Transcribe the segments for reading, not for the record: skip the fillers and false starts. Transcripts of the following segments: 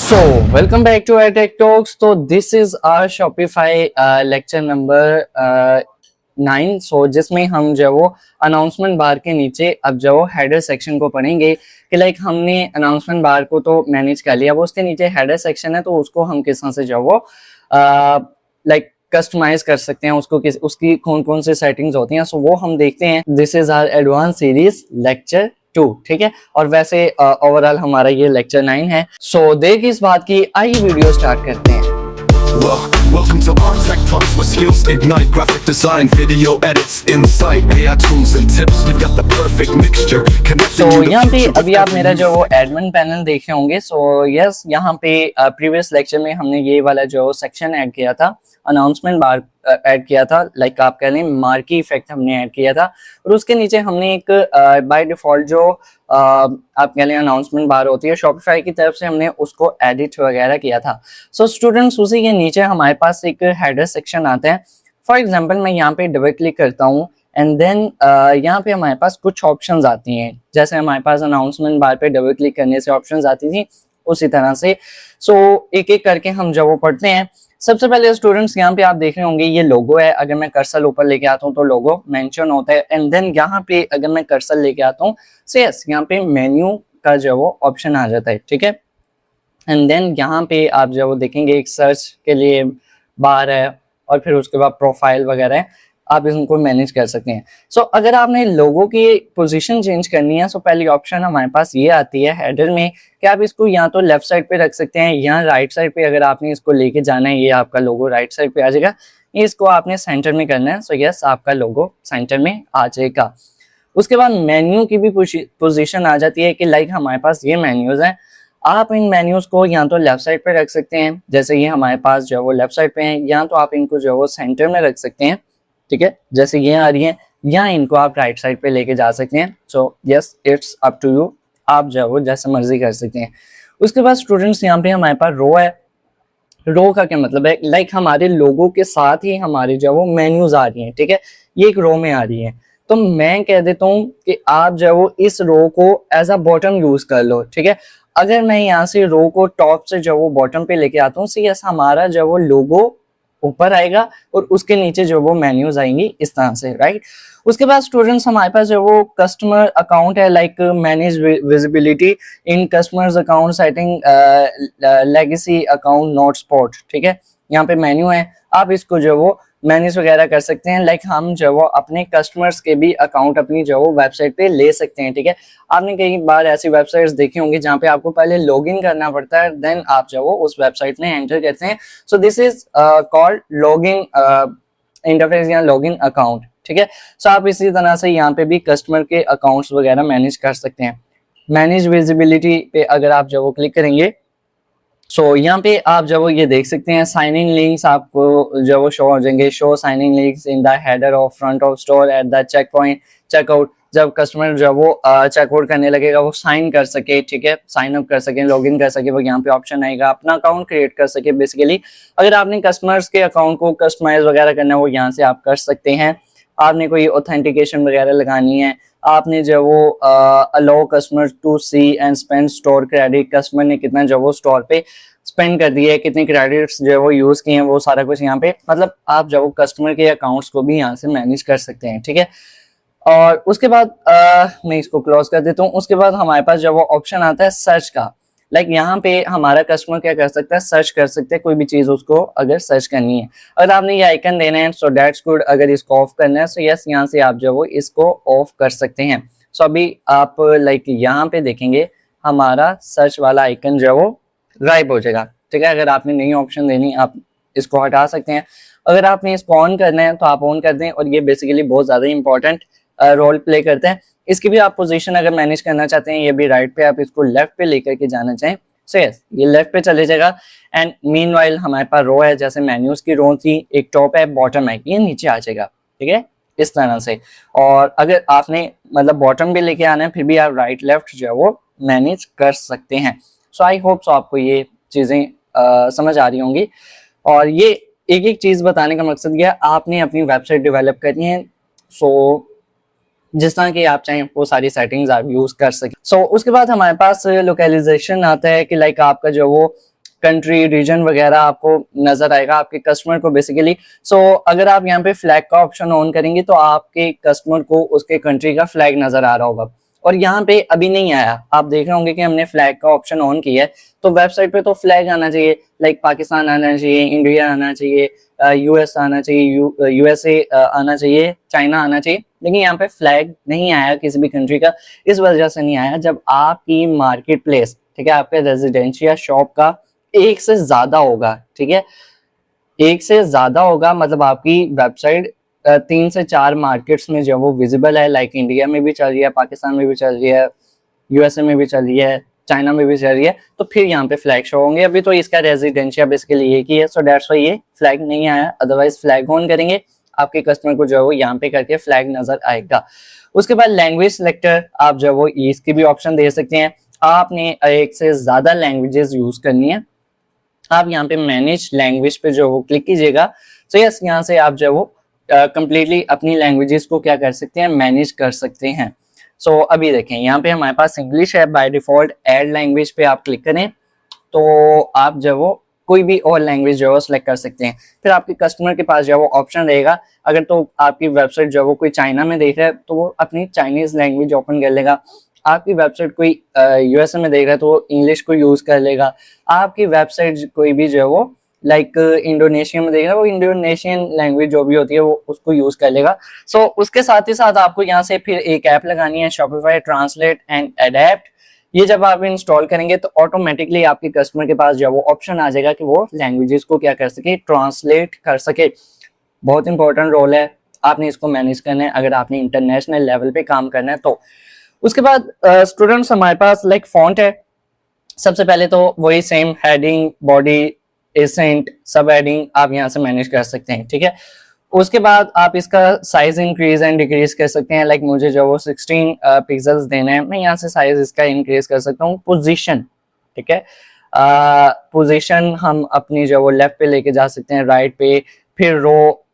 So, welcome back to EdTech Talks. So, this is our Shopify lecture number 9. So, जिसमें हम जो वो announcement बार के नीचे अब जो हेडर सेक्शन को पढ़ेंगे कि लाइक हमने अनाउंसमेंट बार को तो मैनेज कर लिया, वो उसके नीचे हेडर सेक्शन है तो उसको हम किस तरह से जो वो लाइक कस्टमाइज कर सकते हैं, उसको उसकी कौन कौन से सेटिंग्स होती हैं, सो वो हम देखते हैं. This is our advance series lecture 2, ठीक है. और वैसे ओवरऑल हमारा ये लेक्चर 9 है. सो देर की इस बात की, आइए वीडियो स्टार्ट करते हैं. Welcome to Artech Talks, where skills ignite graphic design, video edits, insight, AI tools and tips. We've got the perfect mixture. So यहाँ पे अभी आप मेरा जो वो एडमिन पैनल देखे होंगे. सो यस, यहाँ पे प्रीवियस लेक्चर में हमने ये वाला जो सेक्शन ऐड किया था, अनाउंसमेंट बार ऐड किया था, लाइक आप कह लें मार्की इफेक्ट हमने ऐड किया था. और उसके नीचे हमने एक बाय डिफॉल्ट जो आप कह लें अनाउंसमेंट बार होती है शॉपिफाई की तरफ से, हमने उसको एडिट वगैरह किया था. सो स्टूडेंट्स, उसी के नीचे हमारे पास एक हेडर सेक्शन आता है. फॉर एग्जाम्पल मैं यहाँ पे डबल क्लिक करता हूँ एंड देन यहाँ पे हमारे पास कुछ ऑप्शंस आती हैं. जैसे हमारे पास अनाउंसमेंट बार पे डबल क्लिक करने से ऑप्शंस आती थी, उसी तरह से सो एक एक करके हम जब वो पढ़ते हैं. सबसे पहले स्टूडेंट्स यहाँ पे आप देख रहे होंगे ये लोगो है. अगर मैं कर्सर ऊपर लेके आता हूँ तो लोगो मेंशन होता है. एंड देन यहाँ पे अगर मैं कर्सर लेके आता हूँ सो यस, यहाँ पे मेन्यू का जो वो ऑप्शन आ जाता है, ठीक है. एंड देन यहाँ पे आप जो वो देखेंगे एक सर्च के लिए बार है और फिर उसके बाद प्रोफाइल वगैरह है, आप इनको मैनेज कर सकते हैं. सो अगर आपने लोगो की पोजीशन चेंज करनी है, सो पहली ऑप्शन हमारे पास ये आती है हेडर में कि आप इसको या तो लेफ्ट साइड पे रख सकते हैं या राइट साइड पे. अगर आपने इसको लेके जाना है, ये आपका लोगो राइट साइड पे आ जाएगा. ये इसको आपने सेंटर में करना है, सो यस आपका लोगो सेंटर में आ जाएगा. उसके बाद मेन्यू की भी पोजीशन आ जाती है कि लाइक हमारे पास ये मेन्यूज हैं, आप इन मेन्यूज को या तो लेफ्ट साइड पे रख सकते हैं, जैसे ये हमारे पास जो वो लेफ्ट साइड पे हैं, या तो आप इनको जो वो सेंटर में रख सकते हैं, ठीक है, जैसे ये आ रही है, या इनको आप राइट साइड पे लेके जा सकते हैं. So yes, it's up to you, आप जो वो जैसे मर्जी कर सकते हैं. उसके बाद स्टूडेंट्स यहाँ पे हमारे पास रो है. रो का क्या मतलब है, लाइक हमारे लोगों के साथ ही हमारे जो वो मेन्यूज आ रही हैं, ठीक है, ये एक रो में आ रही है. तो मैं कह देता हूँ कि आप जो वो इस रो को एज अ बॉटम यूज कर लो, ठीक है. अगर मैं यहाँ से रो को टॉप से जो वो बॉटम पे लेके आता हूँ, सो यस हमारा जो वो लोगो ऊपर आएगा और उसके नीचे जो वो मेन्यूज आएंगी इस तरह से, राइट. उसके बाद स्टूडेंट्स हमारे पास जो वो कस्टमर अकाउंट है, लाइक मैनेज विजिबिलिटी इन customers account setting legacy account note spot, ठीक है. यहाँ पे मेन्यू है, आप इसको जो वो मैनेज वगैरह कर सकते हैं. लाइक हम जो वो अपने कस्टमर्स के भी अकाउंट अपनी जो वो वेबसाइट पे ले सकते हैं, ठीक है. आपने कई बार ऐसी वेबसाइट्स देखी होंगी जहाँ पे आपको पहले लॉगिन करना पड़ता है, देन आप जो वो उस वेबसाइट में एंटर करते हैं. So this is called login interface या लॉगिन अकाउंट, ठीक है. सो आप इसी तरह से यहाँ पे भी कस्टमर के अकाउंट्स वगैरह मैनेज कर सकते हैं. मैनेज विजिबिलिटी पे अगर आप जो वो क्लिक करेंगे, सो यहाँ पे आप जब वो ये देख सकते हैं साइन इन लिंक्स आपको जब वो शो हो जाएंगे. Show sign in links in the header of front of store at the checkpoint checkout. जब कस्टमर जब वो चेकआउट करने लगेगा वो साइन कर सके, ठीक है, साइन अप कर सके, लॉगिन कर सके, वो यहाँ पे ऑप्शन आएगा, अपना अकाउंट क्रिएट कर सके. बेसिकली अगर आपने कस्टमर्स के अकाउंट को कस्टमाइज वगैरह करना है वो यहाँ से आप कर सकते हैं. आपने कोई ऑथेंटिकेशन वगैरह लगानी है, आपने जो वो allow customer to see and spend store credit, customer ने कितना जो वो स्टोर पे स्पेंड कर दिया है, कितने क्रेडिट्स जो वो यूज किए हैं, वो सारा कुछ यहाँ पे, मतलब आप जो कस्टमर के अकाउंट्स को भी यहाँ से मैनेज कर सकते हैं, ठीक है. और उसके बाद मैं इसको क्लोज कर देता हूँ. उसके बाद हमारे पास जब वो ऑप्शन आता है सर्च का, लाइक यहाँ पे हमारा कस्टमर क्या कर सकता है, सर्च कर सकते हैं कोई भी चीज उसको अगर सर्च करनी है. अगर आपने ये आइकन देना है सो दैट्स गुड. अगर इसको ऑफ करना है सो यस यहाँ से आप जो वो इसको ऑफ कर सकते हैं. सो अभी आप लाइक यहाँ पे देखेंगे हमारा सर्च वाला आइकन जो वो गायब हो जाएगा, ठीक है. अगर आपने नई ऑप्शन देनी आप इसको हटा सकते हैं. अगर आपने इसको ऑन करना है तो आप ऑन कर दें. और ये बेसिकली बहुत ज्यादा इंपॉर्टेंट रोल प्ले करते हैं. इसकी भी आप पोजीशन अगर मैनेज करना चाहते हैं, ये भी राइट पे, आप इसको लेफ्ट पे लेकर के जाना चाहें सो यस ये लेफ्ट पे चले जाएगा. एंड मीनवाइल हमारे पास रो है, जैसे मेन्यूज की रो थी, एक टॉप है बॉटम है, ये नीचे आ जाएगा, ठीक है, इस तरह से. और अगर आपने मतलब बॉटम भी लेके आना है फिर भी आप राइट लेफ्ट जो है वो मैनेज कर सकते हैं. सो आई होप सो आपको ये चीजें समझ आ रही होंगी. और ये एक एक चीज बताने का मकसद यह आपने अपनी वेबसाइट डेवलप करनी है, सो जिस तरह की आप चाहें वो सारी सेटिंग्स आप यूज कर सकें. सो उसके बाद हमारे पास लोकेलाइजेशन आता है कि लाइक आपका जो वो कंट्री रीजन वगैरह आपको नजर आएगा आपके कस्टमर को बेसिकली। सो अगर आप यहाँ पे फ्लैग का ऑप्शन ऑन करेंगे तो आपके कस्टमर को उसके कंट्री का फ्लैग नजर आ रहा होगा, और यहाँ पे अभी नहीं आया। आप देख रहे होंगे कि हमने फ्लैग का ऑप्शन ऑन किया है, तो वेबसाइट पे तो फ्लैग आना चाहिए, लाइक पाकिस्तान आना चाहिए, इंडिया आना चाहिए, यूएस आना चाहिए, यूएसए आना चाहिए, चाइना आना चाहिए, लेकिन यहाँ पे फ्लैग नहीं आया किसी भी कंट्री का। इस वजह से नहीं आया, जब आपकी मार्केट प्लेस, ठीक है, आपके रेजिडेंशियल शॉप का एक से ज्यादा होगा, ठीक है, एक से ज्यादा होगा, मतलब आपकी वेबसाइट 3 से 4 मार्केट्स में जो वो विजिबल है, लाइक इंडिया में भी चल रही है, पाकिस्तान में भी चल रही है, यूएसए में भी चल रही है, चाइना में भी चल रही है, तो फिर यहाँ पे फ्लैग शो होंगे। अभी तो इसका रेजिडेंशियल बेसिकली एक ही है, सो दैट्स व्हाई ये फ्लैग नहीं आया। अदरवाइज फ्लैग ऑन करेंगे आपके कस्टमर को जो है वो यहाँ पे करके फ्लैग नजर आएगा। उसके बाद लैंग्वेज सिलेक्टर, आप जो है वो इसकी भी ऑप्शन दे सकते हैं। आपने एक से ज्यादा लैंग्वेजेस यूज करनी है, आप यहाँ पे मैनेज लैंग्वेज पे जो वो क्लिक कीजिएगा। सो यस, यहाँ से आप जो वो कंप्लीटली अपनी लैंग्वेजेस को क्या कर सकते हैं, मैनेज कर सकते हैं। सो अभी देखें यहाँ पे हमारे पास इंग्लिश है, बाय डिफॉल्ट ऐड लैंग्वेज पे आप क्लिक करें तो आप जो वो कोई भी और लैंग्वेज जो है सिलेक्ट कर सकते हैं। फिर आपके कस्टमर के पास जो वो ऑप्शन रहेगा, अगर तो आपकी वेबसाइट जो वो कोई चाइना में देख रहा है तो वो अपनी चाइनीज लैंग्वेज ओपन कर लेगा, आपकी वेबसाइट कोई यूएसए में देख रहा है तो वो इंग्लिश को यूज कर लेगा, आपकी वेबसाइट कोई भी जो है वो लाइक इंडोनेशिया में देख रहा है वो इंडोनेशियन लैंग्वेज जो भी होती है वो उसको यूज कर लेगा। सो उसके साथ ही साथ आपको यहाँ से फिर एक ऐप लगानी है, शॉपिफाई ट्रांसलेट एंड अडेप्ट। ये जब आप इंस्टॉल करेंगे तो ऑटोमेटिकली आपके कस्टमर के पास जो वो ऑप्शन आ जाएगा कि वो लैंग्वेजेस को क्या कर सके, ट्रांसलेट कर सके। बहुत इंपॉर्टेंट रोल है, आपने इसको मैनेज करना है अगर आपने इंटरनेशनल लेवल पे काम करना है तो। उसके बाद स्टूडेंट्स हमारे पास लाइक फॉन्ट है। सबसे पहले तो वही सेम हेडिंग, बॉडी, एसेंट, सब हेडिंग आप यहाँ से मैनेज कर सकते हैं, ठीक है। उसके बाद आप इसका साइज इंक्रीज एंड डिक्रीज कर सकते हैं, लाइक मुझे जो वो 16 पिक्सल्स देने हैं, मैं यहाँ से साइज इसका इंक्रीज कर सकता हूँ। पोजीशन, ठीक है, पोजीशन हम अपनी जो वो लेफ्ट पे लेके जा सकते हैं, राइट पे, फिर रो,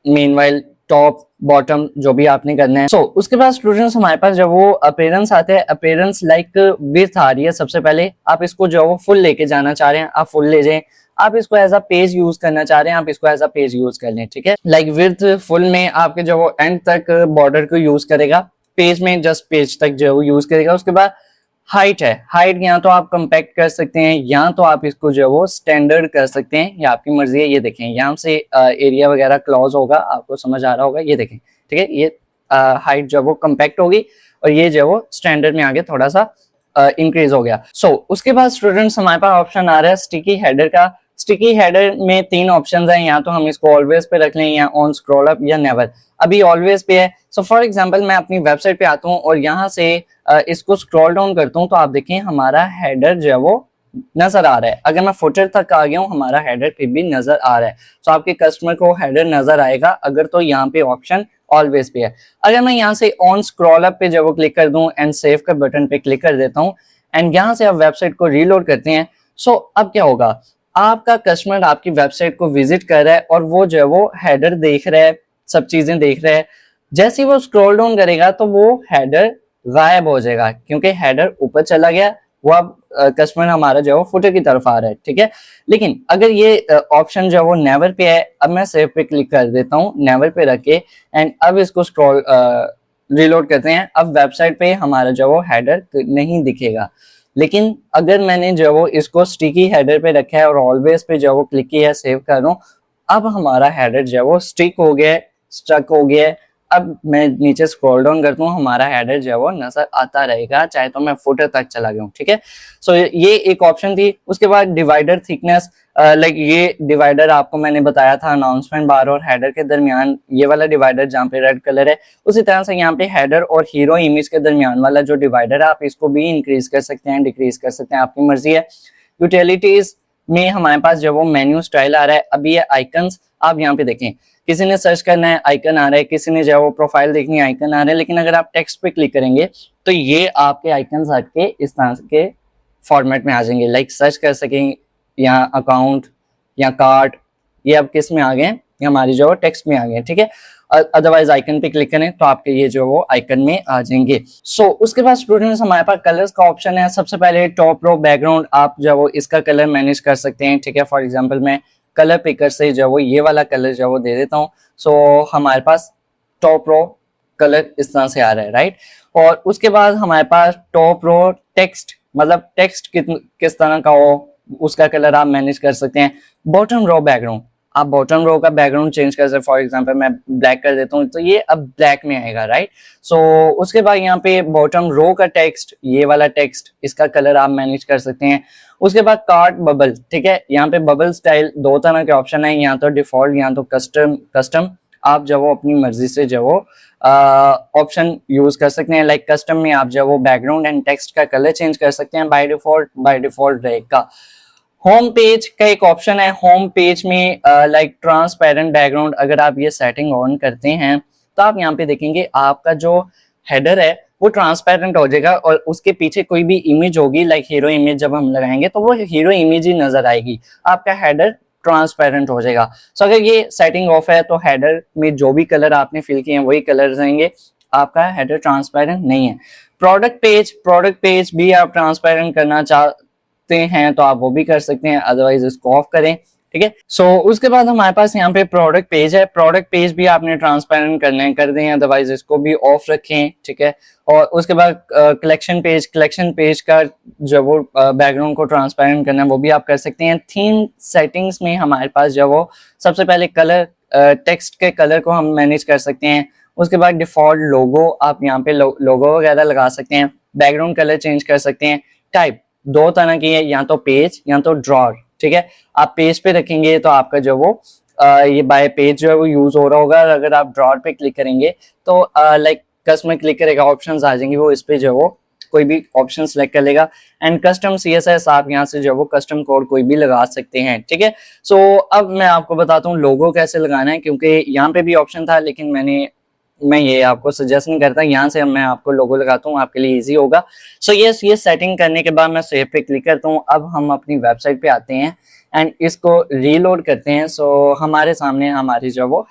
मीनवाइल टॉप, बॉटम, जो भी आपने करना है। सो उसके बाद स्टूडेंट्स हमारे पास जब वो अपीयरेंस आते हैं, अपीयरेंस लाइक विड्थ आ रही है। सबसे पहले आप इसको जो वो फुल लेके जाना चाह रहे हैं, आप फुल ले जाएं। आप इसको एज अ पेज यूज करना चाह रहे हैं, आप इसको एज अ पेज यूज कर लें, ठीक है। लाइक विड्थ फुल में आपके जो वो एंड तक बॉर्डर को यूज करेगा, पेज में जस्ट पेज तक जो वो यूज करेगा। उसके बाद हाइट है, हाइट यहाँ तो आप कंपैक्ट कर सकते हैं, यहाँ तो आप इसको जो है वो स्टैंडर्ड कर सकते हैं, ये आपकी मर्जी है। ये देखें यहाँ से एरिया वगैरह क्लोज होगा, आपको समझ आ रहा होगा, ये देखें, ठीक है। ये हाइट जो वो कंपैक्ट होगी और ये जो वो स्टैंडर्ड में आगे थोड़ा सा इंक्रीज हो गया। सो उसके बाद स्टूडेंट्स हमारे पास ऑप्शन आ रहा है स्टिकी हेडर का। स्टिकी हेडर में 3 ऑप्शंस हैं, या तो हम इसको ऑलवेज पे रख लें, या ऑन स्क्रॉल अप, या नेवर। अभी ऑलवेज पे है। सो फॉर एग्जांपल मैं अपनी वेबसाइट पे आता हूँ और यहाँ से इसको स्क्रॉल डाउन करता हूँ तो आप देखें हमारा हेडर जो है वो नजर आ रहा है। अगर मैं फुटर तक आ गया हूँ हमारा हेडर फिर भी नजर आ रहा है। तो आपके कस्टमर को हेडर नजर आएगा अगर तो यहाँ पे ऑप्शन ऑलवेज पे है। अगर मैं यहाँ से ऑन स्क्रॉल अप पे जब वो क्लिक कर दूं एंड सेव का बटन पे क्लिक कर देता हूँ एंड यहाँ से आप वेबसाइट को रीलोड करते हैं, सो अब क्या होगा, आपका कस्टमर आपकी वेबसाइट को विजिट कर रहा है और वो जो है वो हेडर देख रहा है, सब चीजें देख रहा है। जैसे ही वो स्क्रॉल डाउन करेगा तो वो हेडर गायब हो जाएगा, क्योंकि हेडर ऊपर चला गया, वो अब कस्टमर हमारा जो है वो फुटर की तरफ आ रहा है, ठीक है। लेकिन अगर ये ऑप्शन जो है वो नेवर पे है, अब मैं सेव पे क्लिक कर देता हूँ नेवर पे रख के एंड अब इसको स्क्रॉल रीलोड करते हैं। अब वेबसाइट पे हमारा जो वो हेडर नहीं दिखेगा। लेकिन अगर मैंने जो वो इसको स्टिकी हेडर पे रखा है और ऑलवेज पे जो वो क्लिक किया है, सेव कर रहा हूँ, अब हमारा हेडर जो वो स्टिक हो गया है, स्टक हो गया है। अब मैं नीचे स्क्रॉल डाउन करता हूँ, हमारा हेडर जो है वो नजर आता रहेगा, चाहे तो मैं फुटर तक चला गया हूँ, ठीक है। सो ये एक ऑप्शन थी। उसके बाद डिवाइडर थिकनेस, लाइक ये डिवाइडर आपको मैंने बताया था अनाउंसमेंट बार और हेडर के दरमियान, ये वाला डिवाइडर जहाँ पे रेड कलर है, उसी तरह से यहाँ पे हेडर और हीरो इमेज के दरमियान वाला जो डिवाइडर है, आप इसको भी इंक्रीज कर सकते हैं, डिक्रीज कर सकते हैं, आपकी मर्जी है। यूटिलिटीज में हमारे पास जो वो मेन्यू स्टाइल आ रहा है, अभी ये आइकन्स आप यहाँ पे देखें, किसी ने सर्च करना है आइकन आ रहा है, किसी ने जो वो प्रोफाइल देखनी है आइकन आ रहा है। लेकिन अगर आप टेक्स्ट पे क्लिक करेंगे तो ये आपके आइकन्स हटके इस तरह के फॉर्मेट में आ जाएंगे, लाइक सर्च कर सकेंगे, यहाँ अकाउंट या कार्ट, ये अब किस में आ गए, ये हमारी जो टेक्स्ट में आ गए, ठीक है। अदरवाइज आइकन पे क्लिक करें तो आपके ये जो वो आइकन में आ जाएंगे। उसके बाद स्टूडेंट्स हमारे पास कलर्स का ऑप्शन है। सबसे पहले टॉप रो बैकग्राउंड, आप जो वो इसका कलर मैनेज कर सकते हैं, ठीक है। फॉर एग्जांपल मैं कलर पिकर से जो वो ये वाला कलर जो वो दे देता हूँ। हमारे पास टॉप रो कलर इस तरह से आ रहा है, राइट। और उसके बाद हमारे पास टॉप रो टेक्स्ट, मतलब टेक्स्ट किस तरह का हो उसका कलर आप मैनेज कर सकते हैं। बॉटम रो बैकग्राउंड, आप बॉटम रो का बैकग्राउंड चेंज कर सकते हैं। फॉर एग्जांपल मैं ब्लैक कर देता हूँ तो ये अब ब्लैक में आएगा, राइट। उसके बाद यहाँ पे बॉटम रो का टेक्स्ट, ये वाला टेक्स्ट, इसका कलर आप मैनेज कर सकते हैं। उसके बाद कार्ड बबल, ठीक है। यहाँ पे बबल स्टाइल दो तरह के ऑप्शन है, यहाँ तो डिफॉल्ट, यहाँ तो कस्टम। आप जब वो अपनी मर्जी से जो वो ऑप्शन यूज कर सकते हैं। लाइक कस्टम में आप जब वो बैकग्राउंड एंड टेक्स्ट का कलर चेंज कर सकते हैं बाय डिफॉल्ट रहेगा। होम पेज का एक ऑप्शन है, होम पेज में लाइक ट्रांसपेरेंट बैकग्राउंड, अगर आप ये सेटिंग ऑन करते हैं तो आप यहाँ पे देखेंगे आपका जो हेडर है वो ट्रांसपेरेंट हो जाएगा और उसके पीछे कोई भी इमेज होगी, लाइक हीरो इमेज जब हम लगाएंगे तो वो हीरो इमेज ही नजर आएगी, आपका हेडर ट्रांसपेरेंट हो जाएगा। अगर ये सेटिंग ऑफ है तो हेडर में जो भी कलर आपने फिल किए हैं वही कलर रहेंगे, आपका हेडर ट्रांसपेरेंट नहीं है। प्रोडक्ट पेज भी आप ट्रांसपेरेंट करना चाहते हैं तो आप वो भी कर सकते हैं, अदरवाइज इसको ऑफ करें, ठीक है। उसके बाद हमारे पास यहाँ पे प्रोडक्ट पेज है। प्रोडक्ट पेज भी आपने ट्रांसपेरेंट कर दें, अदरवाइज इसको भी ऑफ रखें, ठीक है। और उसके बाद कलेक्शन पेज का जो वो बैकग्राउंड को ट्रांसपेरेंट करना है वो भी आप कर सकते हैं। थीम सेटिंग्स में हमारे पास जो वो सबसे पहले कलर, टेक्स्ट के कलर को हम मैनेज कर सकते हैं। उसके बाद डिफॉल्ट लोगो, आप यहाँ पे लोगो वगैरह लगा सकते हैं। बैकग्राउंड कलर चेंज कर सकते हैं। टाइप दो तरह की है, या तो पेज या तो ड्रॉर, ठीक है। आप पेज पे रखेंगे तो आपका जो वो ये बाय पेज जो है वो यूज हो रहा होगा। अगर आप ड्रॉर पे क्लिक करेंगे तो लाइक कस्टमर क्लिक करेगा, ऑप्शंस आ जाएंगे, वो इस पे जो वो कोई भी ऑप्शन सेलेक्ट कर लेगा। एंड कस्टम CSS, आप यहाँ से जो वो कस्टम कोड कोई भी लगा सकते हैं, ठीक है। अब मैं आपको बताता हूँ लोगो कैसे लगाना है, क्योंकि यहाँ पे भी ऑप्शन था लेकिन मैं ये आपको सजेस्ट नहीं करता। यहाँ से मैं आपको लोगो लगाता हूँ, आपके लिए इजी होगा। यस, ये सेटिंग करने के बाद मैं सेव पे क्लिक करता हूँ। अब हम अपनी वेबसाइट पे आते हैं एंड इसको रीलोड करते हैं। हमारे सामने हमारी जो वो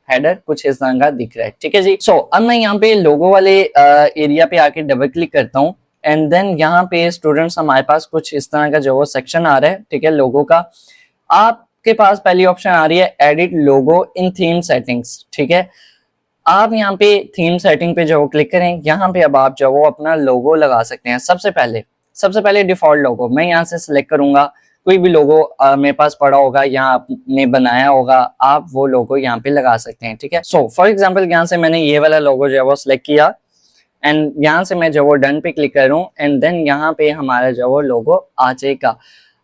हेडर कुछ इस तरह का दिख रहा है, ठीक है जी। अब मैं यहाँ पे लोगो वाले एरिया पे आके डबल क्लिक करता हूँ एंड देन यहाँ पे स्टूडेंट्स हमारे पास कुछ इस तरह का जो वो सेक्शन आ रहा है, ठीक है, लोगो का। आपके पास पहली ऑप्शन आ रही है एडिट लोगो इन थीम सेटिंग्स, ठीक है। आप यहाँ पे थीम सेटिंग पे जो क्लिक करें, यहाँ पे अब आप जो वो अपना लोगो लगा सकते हैं। सबसे पहले डिफॉल्ट लोगो मैं यहाँ से सिलेक्ट करूंगा। कोई भी लोगो मेरे पास पड़ा होगा या आपने बनाया होगा, आप वो लोगो यहाँ पे लगा सकते हैं, ठीक है। फॉर एग्जांपल यहाँ से मैंने ये वाला लोगो जो है वो सिलेक्ट किया एंड यहाँ से मैं जो वो डन पे क्लिक करूँ एंड देन यहाँ पे हमारा जो वो लोगो आ जाएगा।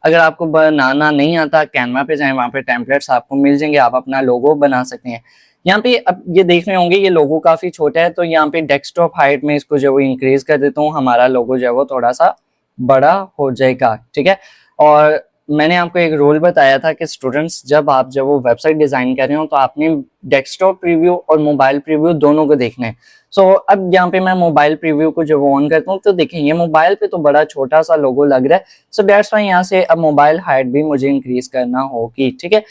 अगर आपको बनाना नहीं आता, कैनवा पे जाएं, वहाँ पे टेम्पलेट्स आपको मिल जाएंगे, आप अपना लोगो बना सकते हैं। यहाँ पे अब ये देख रहे होंगे ये लोगो काफी छोटा है, तो यहाँ पे डेस्कटॉप हाइट में इसको जो वो इंक्रीज कर देता हूँ, हमारा लोगो जो है वो थोड़ा सा बड़ा हो जाएगा, ठीक है। और मैंने आपको एक रूल बताया था कि स्टूडेंट्स जब आप जब वो वेबसाइट डिजाइन कर रहे हो तो आपने डेस्कटॉप प्रीव्यू और मोबाइल प्रीव्यू दोनों को देखना है। अब यहाँ पे मैं मोबाइल प्रीव्यू को जब ऑन करता हूँ तो देखें ये मोबाइल पे तो बड़ा छोटा सा लोगो लग रहा है। दैट्स वाई यहाँ से अब मोबाइल हाइट भी मुझे इंक्रीज करना होगी, ठीक है।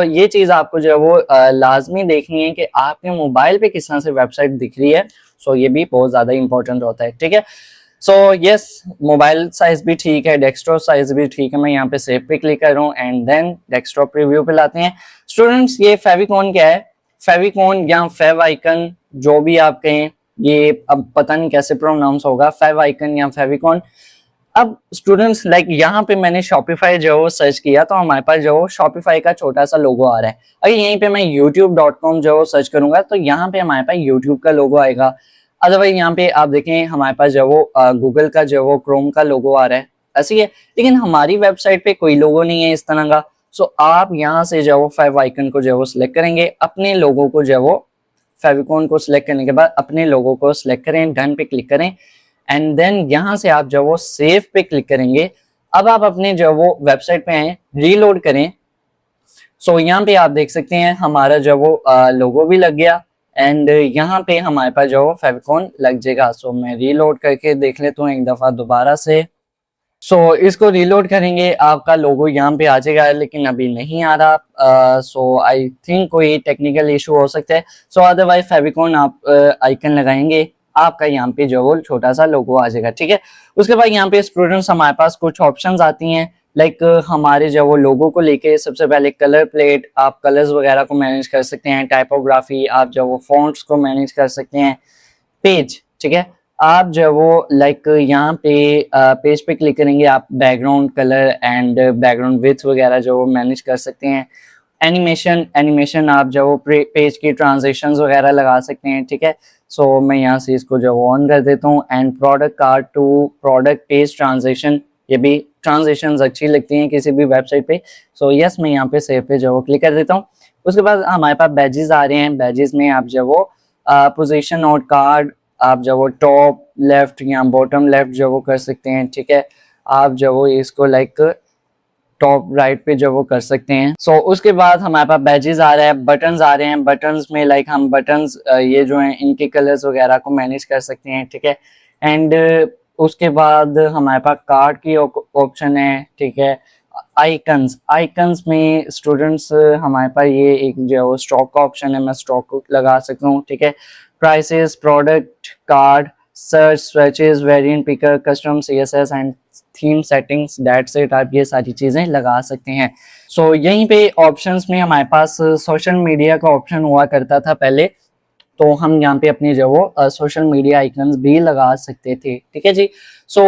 ये चीज आपको जो है वो लाजमी देखनी है कि आपके मोबाइल पे किस तरह से वेबसाइट दिख रही है। ये भी बहुत ज्यादा इंपॉर्टेंट होता है, ठीक है। यस, मोबाइल साइज भी ठीक है, डेस्कटॉप साइज भी ठीक है। मैं यहाँ पे सेव पे क्लिक कर रहा हूँ एंड देन डेस्कटॉप प्रीव्यू पे लाते हैं। स्टूडेंट्स ये फेविकॉन क्या है? फेविकॉन या फेव आइकन जो भी आप कहें, ये अब पता नहीं कैसे प्रोनाउंस होगा, फेव आइकन या फेविकॉन। अब स्टूडेंट्स लाइक यहाँ पे मैंने शॉपिफाई जो सर्च किया तो हमारे पास जो शॉपिफाई का छोटा सा लोगो आ रहा है। अगर यहीं पे मैं youtube.com जो सर्च करूंगा तो यहाँ पे हमारे पास यूट्यूब का लोगो आएगा। अदरवाइज यहाँ पे आप देखें हमारे पास जो वो गूगल का जो वो क्रोम का लोगो आ रहा है, ऐसी है। लेकिन हमारी वेबसाइट पे कोई लोगो नहीं है इस तरह का। आप यहाँ से जो वो फेव आइकन को जो वो सिलेक्ट करेंगे, अपने लोगो को जो वो फेविकॉन को सिलेक्ट करने के बाद अपने लोगो को सिलेक्ट करें, डन पे क्लिक करें एंड देन यहाँ से आप जो वो सेव पे क्लिक करेंगे। अब आप अपने जो वो वेबसाइट पे आए, रीलोड करें। यहाँ पे आप देख सकते हैं हमारा जो वो लोगो भी लग गया एंड यहाँ पे हमारे पास जो फेविकॉन लग जाएगा। मैं रीलोड करके देख लेता हूँ एक दफा दोबारा से। सो इसको रीलोड करेंगे, आपका लोगो यहाँ पे आ जाएगा, लेकिन अभी नहीं आ रहा। सो आई थिंक कोई टेक्निकल इशू हो सकता है। सो अदरवाइज फेविकॉन आप आइकन लगाएंगे, आपका यहाँ पे जो वो छोटा सा लोगो आ जाएगा, ठीक है। उसके बाद यहाँ पे स्टूडेंट्स हमारे पास कुछ ऑप्शंस आती हैं, लाइक हमारे जो वो लोगो को लेके सबसे पहले कलर प्लेट, आप कलर्स वगैरह को मैनेज कर सकते हैं, टाइपोग्राफी, आप जो वो फॉन्ट्स को मैनेज कर सकते हैं, पेज, ठीक है। आप जो वो लाइक यहाँ पे पेज पे क्लिक करेंगे, आप background colour and background width वगैरह जो वो मैनेज कर सकते हैं। एनिमेशन आप जो वो पेज की ट्रांजिशंस वगैरह लगा सकते हैं, ठीक है। सो मैं यहाँ से इसको जो ऑन कर देता हूँ। And product card to product page transition, ये भी ट्रांजिशंस अच्छी लगती हैं किसी भी वेबसाइट पे। सो यस, मैं यहाँ पे सेव पे जो वो क्लिक कर देता हूँ। उसके बाद हमारे पास बैजेस आ रहे हैं। बैजेस में आप जो वो पोजीशन और कार्ड, आप जो वो टॉप लेफ्ट या बॉटम लेफ्ट जो वो कर सकते हैं, ठीक है। आप जो वो इसको लाइक टॉप राइट पे जो वो कर सकते हैं। सो उसके बाद हमारे पास बैजेस आ रहा है, बटन्स आ रहे हैं। बटन्स में लाइक हम बटन्स ये जो हैं इनके कलर्स वगैरह को मैनेज कर सकते हैं, ठीक है। एंड उसके बाद हमारे पास कार्ड की ऑप्शन है, ठीक है। आइकन्स में स्टूडेंट्स हमारे पास ये एक जो स्टॉक का ऑप्शन है, मैं स्टॉक लगा सकता हूँ, ठीक है। Prices, product card, search, switches, variant picker, custom CSS and theme settings, that's it. आप ये सारी चीज़ें लगा सकते हैं। सो यहीं पे ऑप्शंस में हमारे पास सोशल मीडिया का ऑप्शन हुआ करता था पहले, तो हम यहाँ पे अपनी जो वो सोशल मीडिया आइकन्स भी लगा सकते थे, ठीक है जी। सो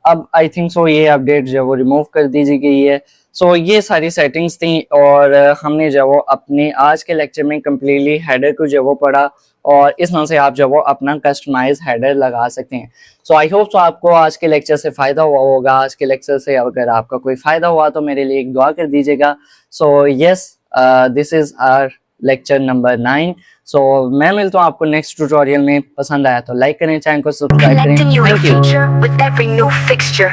अब आई थिंक सो ये अपडेट जो वो रिमूव कर दी गई है। सो ये सारी सेटिंग्स थी, और हमने जो वो अपने आज के लेक्चर में कम्प्लीटली हेडर को जो वो पढ़ा, और इस तरह से आप जो वो अपना कस्टमाइज हेडर लगा सकते हैं। सो आई होप सो आपको आज के लेक्चर से फ़ायदा हुआ होगा। आज के लेक्चर से अगर आपका कोई फ़ायदा हुआ तो मेरे लिए एक दुआ कर दीजिएगा। So yes, this is our lecture number 9। सो मैं मिलता हूँ आपको नेक्स्ट ट्यूटोरियल में। पसंद आया तो लाइक करें, चैनल को सब्सक्राइब करें। Connecting you in thank you. future with every new fixture.